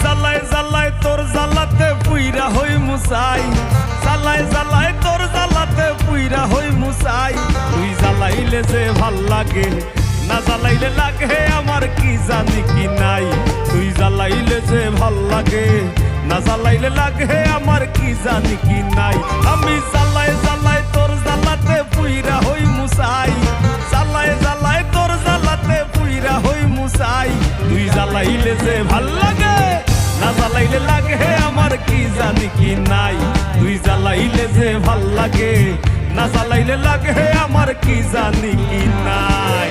জ্বালায় জ্বালায় তোর জ্বালাতে পুইরা হই মুসাই, জ্বালায় জ্বালায় তোর জ্বালাতে পুইরা হই মুসাই। তুই জ্বালাইলে যে ভাল লাগে, না জ্বালাইলে লাগে আমার কি জানি কি নাই। তুই জ্বালাইলে যে ভাল লাগে, না জ্বালাইলে লাগে আমার কি জানি কি নাই। আমি জ্বালায় জ্বালায় তোর জ্বালাতে পুইরা হই মুসাই, জ্বালায় জ্বালায় তোর জ্বালাতে পুইরা হই মুসাই। তুই জ্বালাইলে যে ভাল লাগে, না জ্বালাইলে লাগে আমার কি জানি কি নাই। তুই জ্বালাইলে যে ভাল লাগে, না জ্বালাইলে লাগে আমার কি জানি কি নাই।